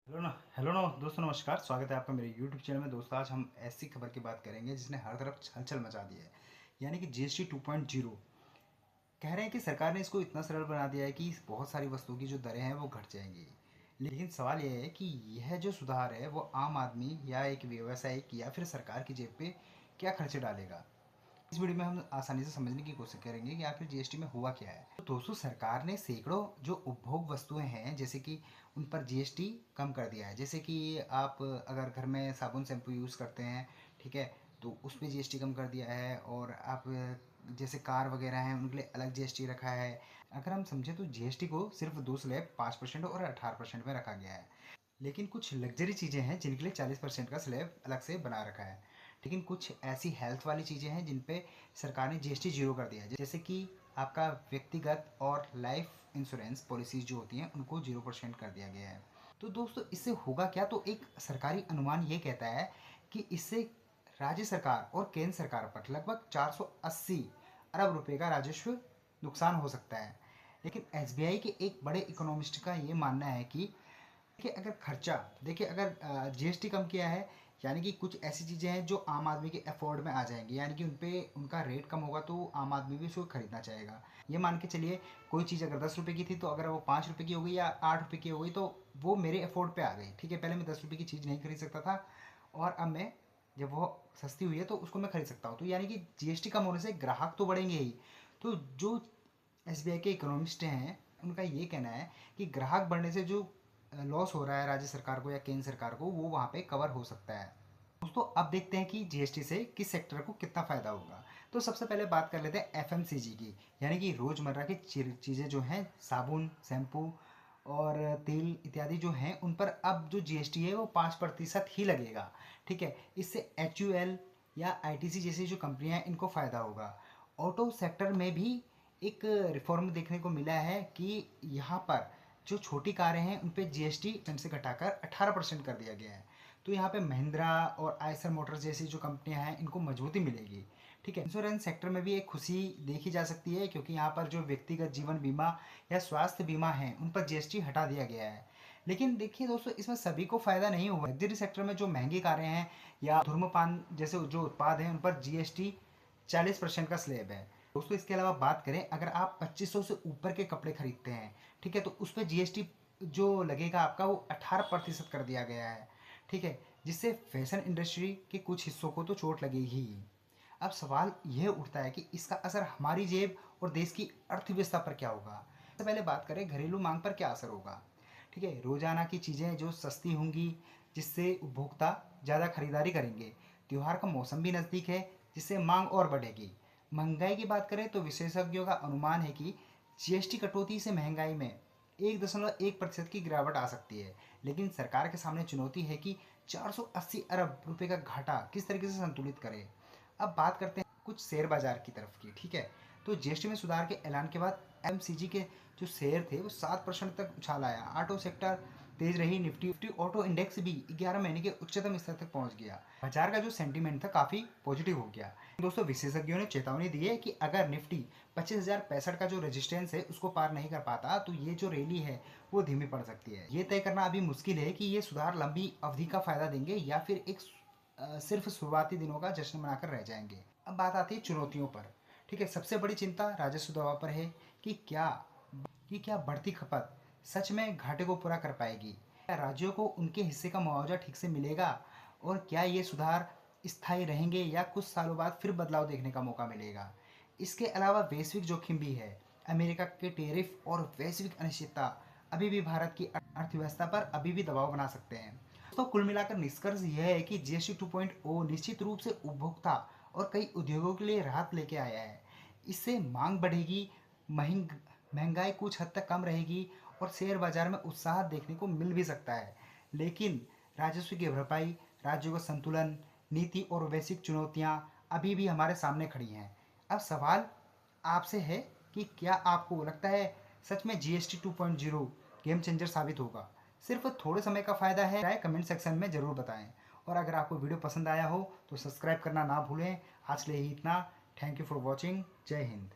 Hello दोस्तों, नमस्कार। स्वागत है आपका मेरे यूट्यूब चैनल में। दोस्तों, आज हम ऐसी खबर की बात करेंगे जिसने हर तरफ हलचल मचा दी है, यानी कि जीएसटी 2.0। कह रहे हैं कि सरकार ने इसको इतना सरल बना दिया है कि बहुत सारी वस्तुओं की जो दरें हैं वो घट जाएंगी। लेकिन सवाल यह है कि यह जो सुधार है वो आम आदमी या एक व्यवसायिक या फिर सरकार की जेब पे क्या खर्चे डालेगा। इस वीडियो में हम आसानी से समझने की कोशिश करेंगे कि आखिर जीएसटी में हुआ क्या है। तो दोस्तों, सरकार ने सैकड़ों जो उपभोग वस्तुएं हैं जैसे कि उन पर जीएसटी कम कर दिया है। जैसे कि आप अगर घर में साबुन शैम्पू यूज़ करते हैं, ठीक है, तो उस पर जीएसटी कम कर दिया है। और आप जैसे कार वगैरह हैं उनके लिए अलग जीएसटी रखा है। अगर हम समझें तो जीएसटी को सिर्फ दो स्लैब 5% और 18% में रखा गया है। लेकिन कुछ लग्जरी चीज़ें हैं जिनके लिए 40% का स्लैब अलग से बना रखा है। लेकिन कुछ ऐसी हेल्थ वाली चीज़ें हैं जिन पे सरकार ने जीएसटी जीरो कर दिया है। जैसे कि आपका व्यक्तिगत और लाइफ इंश्योरेंस पॉलिसीज जो होती हैं उनको 0% कर दिया गया है। तो दोस्तों, इससे होगा क्या? तो एक सरकारी अनुमान ये कहता है कि इससे राज्य सरकार और केंद्र सरकार पर लगभग 480 अरब रुपए का राजस्व नुकसान हो सकता है। लेकिन एसबीआई के एक बड़े इकोनॉमिस्ट का ये मानना है कि देखिए अगर जीएसटी कम किया है, यानी कि कुछ ऐसी चीज़ें हैं जो आम आदमी के अफोर्ड में आ जाएंगी, यानी कि उन पे उनका रेट कम होगा तो आम आदमी भी उसको खरीदना चाहेगा। ये मान के चलिए, कोई चीज़ अगर 10 रुपये की थी तो अगर वो 5 रुपये की हो गई या 8 रुपये की हो गई तो वो मेरे अफोर्ड पे आ गई। ठीक है, पहले मैं 10 रुपये की चीज़ नहीं खरीद सकता था और अब मैं, जब वो सस्ती हुई है तो उसको मैं खरीद सकता हूँ। तो यानी कि जीएसटी कम होने से ग्राहक तो बढ़ेंगे ही। तो जो एसबीआई के इकोनॉमिस्ट हैं उनका ये कहना है कि ग्राहक बढ़ने से जो लॉस हो रहा है राज्य सरकार को या केंद्र सरकार को, वो वहाँ पे कवर हो सकता है। दोस्तों, अब देखते हैं कि जीएसटी से किस सेक्टर को कितना फ़ायदा होगा। तो सबसे पहले बात कर लेते हैं एफएमसीजी की, यानी कि रोज़मर्रा की चीज़ें जो हैं, साबुन, शैम्पू और तेल इत्यादि जो हैं, उन पर अब जो जीएसटी है वो 5% ही लगेगा। ठीक है, इससे एचयूएल या आईटीसी जैसी जो कंपनियां हैं इनको फ़ायदा होगा। ऑटो सेक्टर में भी एक रिफॉर्म देखने को मिला है कि यहाँ पर जो छोटी कारें हैं उन पे जीएसटी से घटाकर 18% कर दिया गया है। तो यहाँ पे महिंद्रा और आयसर मोटर्स जैसी जो कंपनियां हैं इनको मजबूती मिलेगी। ठीक है, इंश्योरेंस सेक्टर में भी एक खुशी देखी जा सकती है क्योंकि यहाँ पर जो व्यक्तिगत जीवन बीमा या स्वास्थ्य बीमा है उन पर जीएसटी हटा दिया गया है। लेकिन देखिए दोस्तों, इसमें सभी को फायदा नहीं हुआ। लग्जरी सेक्टर में जो महंगी कारें हैं या धूम्रपान जैसे जो उत्पाद हैं उन पर जीएसटी 40% का स्लैब है। दोस्तों, इसके अलावा बात करें, अगर आप 2500 से ऊपर के कपड़े खरीदते हैं, ठीक है, तो उस पर जीएसटी जो लगेगा आपका वो 18% कर दिया गया है। ठीक है, जिससे फैशन इंडस्ट्री के कुछ हिस्सों को तो चोट लगेगी ही। अब सवाल यह उठता है कि इसका असर हमारी जेब और देश की अर्थव्यवस्था पर क्या होगा। सबसे पहले बात करें घरेलू मांग पर क्या असर होगा। ठीक है, रोजाना की चीज़ें जो सस्ती होंगी जिससे उपभोक्ता ज़्यादा खरीदारी करेंगे। त्यौहार का मौसम भी नज़दीक है जिससे मांग और बढ़ेगी। महंगाई की बात करें तो विशेषज्ञों का अनुमान है कि जीएसटी कटौती से महंगाई में 1.1% की गिरावट आ सकती है। लेकिन सरकार के सामने चुनौती है कि 480 अरब रुपए का घाटा किस तरीके से संतुलित करे। अब बात करते हैं कुछ शेयर बाजार की तरफ की। ठीक है, तो जीएसटी में सुधार के ऐलान के बाद एमसीजी के जो शेयर थे वो 7% तक उछाल आया। ऑटो सेक्टर तेज रही। निफ्टी ऑटो इंडेक्स भी 11 महीने के उच्चतम स्तर तक पहुंच गया। बाजार का जो सेंटीमेंट था काफी पॉजिटिव हो गया। दोस्तों, विशेषज्ञों ने चेतावनी दी है कि अगर निफ्टी 25,065 का जो रेजिस्टेंस है उसको पार नहीं कर पाता तो ये जो रैली है वो धीमी पड़ सकती है। ये तय करना अभी मुश्किल है कि ये सुधार लंबी अवधि का फायदा देंगे या फिर एक सिर्फ शुरुआती दिनों का जश्न मनाकर रह जाएंगे। अब बात आती है चुनौतियों पर। ठीक है, सबसे बड़ी चिंता राजस्व दबाव पर है कि क्या बढ़ती खपत सच में घाटे को पूरा कर पाएगी। क्या राज्यों को उनके हिस्से का मुआवजा ठीक से मिलेगा और क्या ये सुधार स्थायी रहेंगे या कुछ सालों बाद फिर बदलाव देखने का मौका मिलेगा। इसके अलावा वैश्विक जोखिम भी है। अमेरिका के टैरिफ और वैश्विक अनिश्चितता अभी भी भारत की अर्थव्यवस्था पर अभी भी दबाव बना सकते हैं। तो कुल मिलाकर निष्कर्ष यह है कि जीएसटी 2.0 निश्चित रूप से उपभोक्ता और कई उद्योगों के लिए राहत लेके आया है। इससे मांग बढ़ेगी, महंगाई कुछ हद तक कम रहेगी और शेयर बाजार में उत्साह देखने को मिल भी सकता है। लेकिन राजस्व की भरपाई, राज्यों का संतुलन, नीति और वैश्विक चुनौतियां अभी भी हमारे सामने खड़ी हैं। अब सवाल आपसे है कि क्या आपको लगता है सच में जीएसटी 2.0 गेम चेंजर साबित होगा? सिर्फ थोड़े समय का फायदा है? राय कमेंट सेक्शन में ज़रूर बताएं। और अगर आपको वीडियो पसंद आया हो तो सब्सक्राइब करना ना भूलें। आज के लिए ही इतना। Thank you for watching. जय हिंद।